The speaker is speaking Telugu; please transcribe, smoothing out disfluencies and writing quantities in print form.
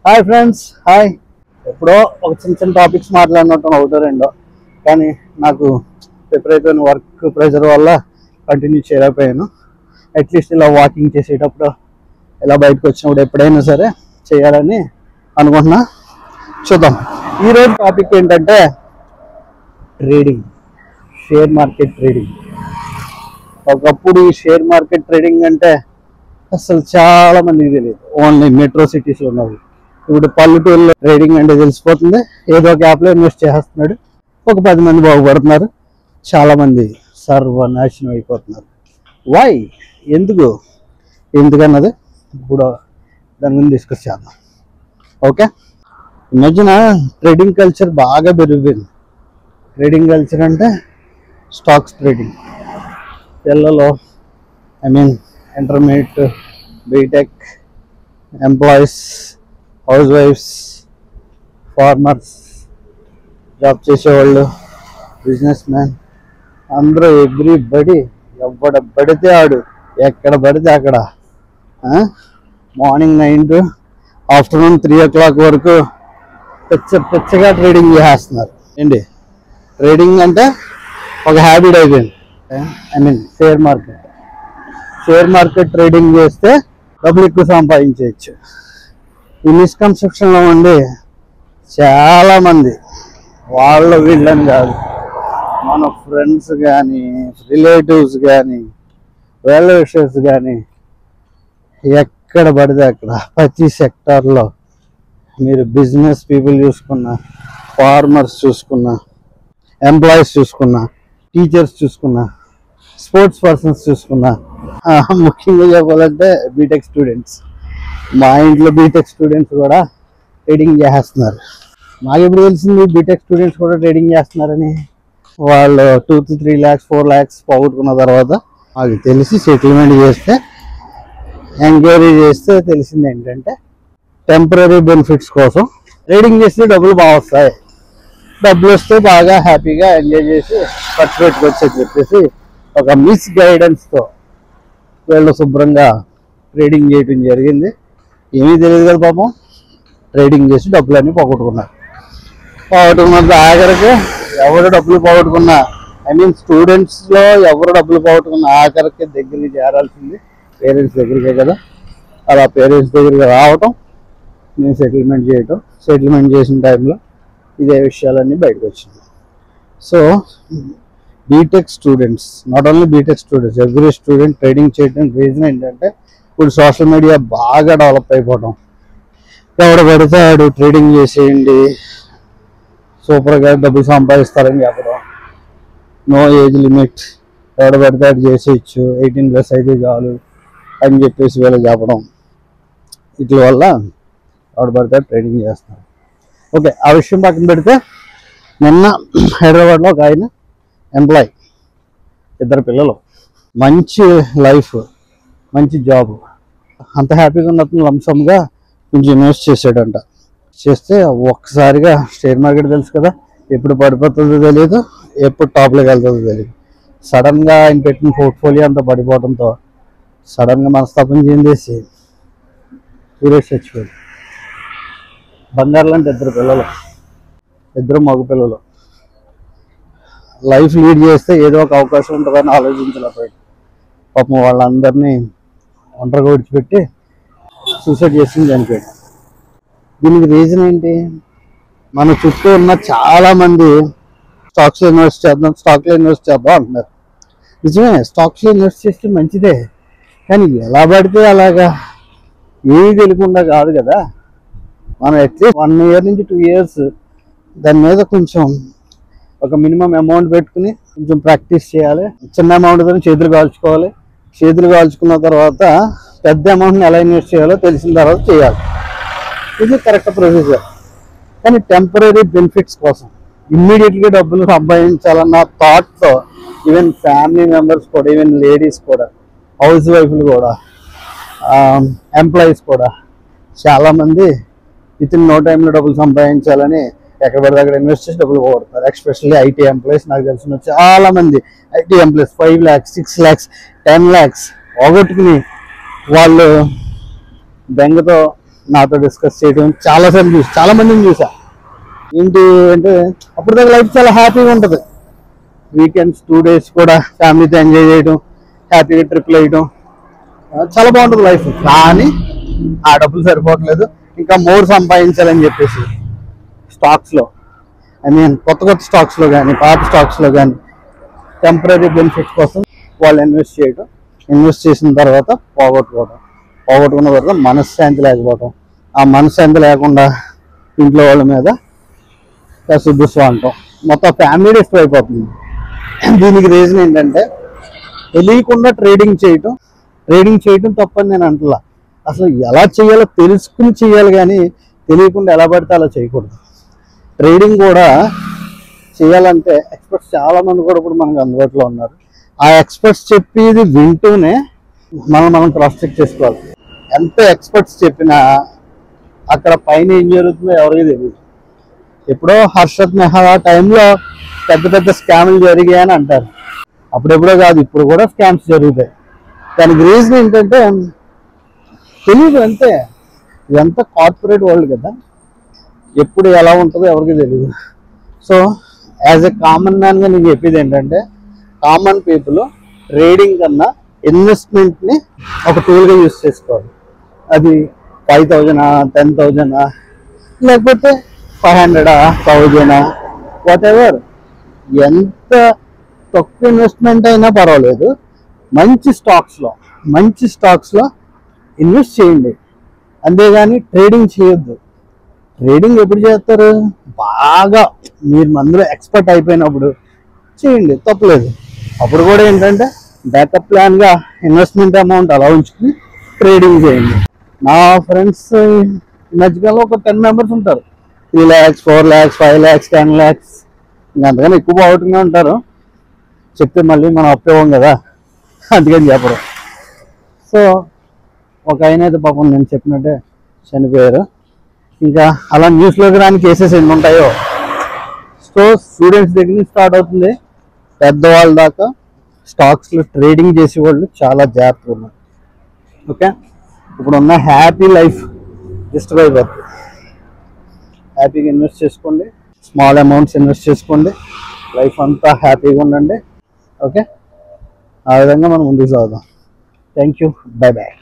Hi friends, hi. ఎప్పుడో ఒక చిన్న చిన్న టాపిక్స్ మాట్లాడినట్టు ఒకటో రెండో, కానీ నాకు విపరీతమైన వర్క్ ప్రెషర్ వల్ల కంటిన్యూ చేయలేకపోయాను. అట్లీస్ట్ ఇలా వాకింగ్ చేసేటప్పుడు, ఇలా బయటకు వచ్చినప్పుడు ఎప్పుడైనా సరే చేయాలని అనుకుంటున్నా. చూద్దాం. ఈరోజు టాపిక్ ఏంటంటే ట్రేడింగ్, షేర్ మార్కెట్ ట్రేడింగ్. ఒకప్పుడు ఈ షేర్ మార్కెట్ ట్రేడింగ్ అంటే అసలు చాలా మందికి తెలియదు, ఓన్లీ మెట్రో సిటీస్లో ఉన్నది. ఇప్పుడు పల్లెటూరులో ట్రేడింగ్ అంటే తెలిసిపోతుంది. ఏదో ఒక యాప్లో ఇన్వెస్ట్ చేస్తున్నాడు, ఒక 10 మంది బాగుపడుతున్నారు, చాలా మంది సర్వనాశనం అయిపోతున్నారు. వై, ఎందుకన్నది ఇప్పుడు దాని గురించి డిస్కస్ చేద్దాం. ఓకే, ఈ మధ్యన ట్రేడింగ్ కల్చర్ బాగా పెరిగిపోయింది. ట్రేడింగ్ కల్చర్ అంటే స్టాక్స్ ట్రేడింగ్. పిల్లలు, intermediate, BTech, employees, house wives, farmers, job చేసేవాళ్ళు, బిజినెస్ మ్యాన్, అందరూ ఎవ్రీబడి, ఎవడ పడితే ఆడు, ఎక్కడ పడితే అక్కడ మార్నింగ్ 9 to ఆఫ్టర్నూన్ 3 o'clock వరకు పిచ్చగా ట్రేడింగ్ చేస్తున్నారు. ఏంటి ట్రేడింగ్ అంటే ఒక హ్యాబిట్ అయిపోయింది. షేర్ మార్కెట్ ట్రేడింగ్ చేస్తే డబ్బులు ఎక్కువ సంపాదించవచ్చు. ఈ మిస్కన్సెప్షన్లో ఉండి చాలామంది, వాళ్ళ వీళ్ళని కాదు, మన ఫ్రెండ్స్ కానీ, రిలేటివ్స్ కానీ, వెల్ విషర్స్ కానీ, ఎక్కడ పడితే అక్కడ ప్రతి సెక్టార్లో మీరు బిజినెస్ పీపుల్ చూసుకున్నా, ఫార్మర్స్ చూసుకున్నా, ఎంప్లాయీస్ చూసుకున్నా, టీచర్స్ చూసుకున్నా, స్పోర్ట్స్ పర్సన్స్ చూసుకున్నా, ముఖ్యంగా చెప్పాలంటే బీటెక్ స్టూడెంట్స్. మా ఇంట్లో బీటెక్ స్టూడెంట్స్ కూడా ట్రేడింగ్ చేస్తున్నారు. మాకు ఎప్పుడు తెలిసింది బీటెక్ స్టూడెంట్స్ కూడా ట్రేడింగ్ చేస్తున్నారని? వాళ్ళు 2 to 3 lakhs 4 lakhs పోగొట్టుకున్న తర్వాత మాకు తెలిసి సెటిల్మెంట్ చేస్తే, ఎంక్వైరీ చేస్తే తెలిసింది ఏంటంటే టెంపరీ బెనిఫిట్స్ కోసం ట్రేడింగ్ చేస్తే డబ్బులు బాగా వస్తాయి, డబ్బులు వస్తే బాగా హ్యాపీగా ఎంజాయ్ చేసి ఖర్చు పెట్టుకోవచ్చు అని చెప్పేసి ఒక మిస్ గైడెన్స్తో వీళ్ళు శుభ్రంగా ట్రేడింగ్ చేయడం జరిగింది. ఏమీ తెలియదు కదా పాపం, ట్రేడింగ్ చేసి డబ్బులన్నీ పోగొట్టుకున్నారు. ఆఖరికి ఎవరు డబ్బులు పోగొట్టుకున్నా, స్టూడెంట్స్లో ఎవరు డబ్బులు పోగొట్టుకున్నా ఆఖరికి దగ్గరికి చేరాల్సింది పేరెంట్స్ దగ్గరికే కదా. అలా పేరెంట్స్ దగ్గరికి రావటం, నేను సెటిల్మెంట్ చేయటం, సెటిల్మెంట్ చేసిన టైంలో ఇదే విషయాలన్నీ బయటకు వచ్చినాయి. So BTech students, not only BTech students, every student trading చేయడం రీజన్ ఏంటంటే ఇప్పుడు సోషల్ మీడియా బాగా డెవలప్ అయిపోవడం. ఎవడ పడితే ఆడు ట్రేడింగ్ చేసేయండి, సూపర్గా డబ్బులు సంపాదిస్తారని చెప్పడం, నో ఏజ్ లిమిట్, ఎవడ పడితే ఆడు చేసేయచ్చు, 18+ అయితే చాలు అని చెప్పేసి వీళ్ళు చెప్పడం, వీటి వల్ల ఎవడ పడితే ట్రేడింగ్ చేస్తారు. ఓకే, ఆ విషయం పక్కన పెడితే, నిన్న హైదరాబాద్లో ఒక ఆయన ఎంప్లాయ్, 2 పిల్లలు, మంచి లైఫ్, మంచి జాబ్, అంత హ్యాపీగా ఉన్నప్పుడు లంసమ్గా కొంచెం ఇన్వెస్ట్ చేసాడంట. చేస్తే ఒక్కసారిగా షేర్ మార్కెట్ తెలుసు కదా, ఎప్పుడు పడిపోతుందో తెలియదు, ఎప్పుడు టాప్లోకి వెళ్తుందో తెలియదు. సడన్గా ఆయన పెట్టిన పోర్ట్ఫోలియో అంతా పడిపోవడంతో సడన్గా మనస్తాపం చెందేసి సూరేష్ చచ్చిపోయాడు. బంగారు లాంటి 2 పిల్లలు, 2 మగ పిల్లలు. లైఫ్ లీడ్ చేస్తే ఏదో ఒక అవకాశం ఉంటుందని ఆలోచించలేకపోయాడు. పాపం వాళ్ళందరినీ ఒంటరిగా విడిచిపెట్టి సూసైడ్ చేసింది, చనిపోయాడు. దీనికి రీజన్ ఏంటి? మన చుట్టూ ఉన్న చాలామంది స్టాక్స్లో ఇన్వెస్ట్ చేద్దాం అంటున్నారు. నిజమే, స్టాక్స్లో ఇన్వెస్ట్ చేస్తే మంచిదే, కానీ ఎలా పడితే అలాగా ఏమీ తెలియకుండా కాదు కదా. మనం అట్లీస్ట్ 1 year నుంచి 2 years దాని మీద కొంచెం ఒక మినిమం అమౌంట్ పెట్టుకుని కొంచెం ప్రాక్టీస్ చేయాలి. చిన్న అమౌంట్తో చేతులు కాల్చుకోవాలి. చేతులు కాల్చుకున్న తర్వాత పెద్ద అమౌంట్ని ఎలా ఇన్వెస్ట్ చేయాలో తెలిసిన తర్వాత చేయాలి. ఇది కరెక్ట్ ప్రొసీజర్. కానీ టెంపరీ బెనిఫిట్స్ కోసం ఇమ్మీడియట్గా డబ్బులు సంపాదించాలన్న థాట్తో ఈవెన్ ఫ్యామిలీ మెంబర్స్ కూడా, ఈవెన్ లేడీస్ కూడా, హౌస్ వైఫ్లు కూడా, ఎంప్లాయీస్ కూడా చాలామంది వితిన్ నో టైంలో డబ్బులు సంపాదించాలని ఎక్కడ పడితే అక్కడ ఇన్వెస్ట్ చేసి డబ్బులు పోగొడతారు. Especially IT employees. నాకు తెలిసిన చాలామంది IT employees 5 lakhs 6 lakhs 10 lakhs పోగొట్టుకుని వాళ్ళు బెంగతో నాతో డిస్కస్ చేయడం చాలాసార్లు చూసి చాలా మందిని చూసా. ఏంటి అంటే అప్పుడు దాకా లైఫ్ చాలా హ్యాపీగా ఉంటుంది. వీకెండ్స్ 2 days కూడా ఫ్యామిలీతో ఎంజాయ్ చేయడం, హ్యాపీగా ట్రిప్లు వేయడం, చాలా బాగుంటుంది లైఫ్. కానీ ఆ డబ్బులు సరిపోవట్లేదు, ఇంకా మోర్ సంపాదించాలని చెప్పేసి స్టాక్స్లో, ఐ మీన్ కొత్త స్టాక్స్లో కానీ పాత స్టాక్స్లో కానీ టెంపరీ బెనిఫిట్స్ కోసం వాళ్ళు ఇన్వెస్ట్ చేయడం, ఇన్వెస్ట్ చేసిన తర్వాత పోగొట్టుకున్న తర్వాత మనశ్శాంతి లేకపోవడం, ఆ మనశ్శాంతి లేకుండా ఇంట్లో వాళ్ళ మీద కసుబుసు అంటాం, మొత్తం ఫ్యామిలీ డిస్ట్రాయ్ అయిపోతుంది. దీనికి రీజన్ ఏంటంటే తెలియకుండా ట్రేడింగ్ చేయటం తప్పని నేను అంటలా. అసలు ఎలా చేయాలో తెలుసుకుని చేయాలి, కానీ తెలియకుండా ఎలా పడితే అలా చేయకూడదు. ట్రేడింగ్ కూడా చేయాలంటే ఎక్స్పర్ట్స్ చాలామంది కూడా ఇప్పుడు మనకు అందుబాటులో ఉన్నారు. ఆ ఎక్స్పర్ట్స్ చెప్పేది వింటూనే మనం క్రాస్ చెక్ చేసుకోవాలి. ఎంత ఎక్స్పర్ట్స్ చెప్పినా అక్కడ పైన ఏం జరుగుతుందో ఎవరికి తెలియదు. ఎప్పుడో హర్షత్ మెహతా టైంలో పెద్ద స్కామ్లు జరిగాయని అంటారు. అప్పుడెప్పుడో కాదు, ఇప్పుడు కూడా స్కామ్స్ జరుగుతాయి. దానికి రీజన్ ఏంటంటే తెలియదు అంతే. ఇదంతా కార్పొరేట్ వరల్డ్ కదా, ఎప్పుడు ఎలా ఉంటుందో ఎవరికి తెలియదు. సో యాజ్ ఎ కామన్ మ్యాన్గా నేను చెప్పేది ఏంటంటే కామన్ పీపుల్ ట్రేడింగ్ కన్నా ఇన్వెస్ట్మెంట్ని ఒక టూల్గా యూజ్ చేసుకోవాలి. అది 5,000, 10,000, లేకపోతే 500, 1,000, వాట్ ఎవర్, ఎంత తక్కువ ఇన్వెస్ట్మెంట్ అయినా పర్వాలేదు, మంచి స్టాక్స్లో ఇన్వెస్ట్ చేయండి. అంతేగాని ట్రేడింగ్ చేయొద్దు. ట్రేడింగ్ ఎప్పుడు చేస్తారు? బాగా మీరు మందులో ఎక్స్పర్ట్ అయిపోయినప్పుడు చేయండి, తప్పలేదు. అప్పుడు కూడా ఏంటంటే బ్యాకప్ ప్లాన్గా ఇన్వెస్ట్మెంట్ అమౌంట్ అలా ఉంచుకుని ట్రేడింగ్ చేయండి. నా ఫ్రెండ్స్ ఈ మధ్యకాలంలో ఒక 10 members ఉంటారు. 3 lakhs, 4 lakhs, 5 lakhs, 10 lakhs, ఇంకా అంతకన్నా ఎక్కువ బాగుంటూనే ఉంటారు. చెప్తే మళ్ళీ మనం అప్పేవం కదా, అందుకని చెప్పరు. సో ఒక ఆయన అయితే పాపం నేను చెప్పినట్టే చనిపోయారు. ఇంకా అలా న్యూస్లోకి రాని కేసెస్ ఎన్ని ఉంటాయో. సో స్టూడెంట్స్ దగ్గర నుంచి స్టార్ట్ అవుతుంది, పెద్దవాళ్ళ దాకా స్టాక్స్లో ట్రేడింగ్ చేసే వాళ్ళు చాలా జాగ్రత్తగా ఉన్నారు. ఓకే, ఇప్పుడున్న హ్యాపీ లైఫ్ డిస్టర్బ్ అయిపోతుంది. హ్యాపీగా ఇన్వెస్ట్ చేసుకోండి, స్మాల్ అమౌంట్స్ ఇన్వెస్ట్ చేసుకోండి, లైఫ్ అంతా హ్యాపీగా ఉండండి. ఓకే, ఆ విధంగా మనం ముందుకు సాగుదాం. Thank you, bye bye.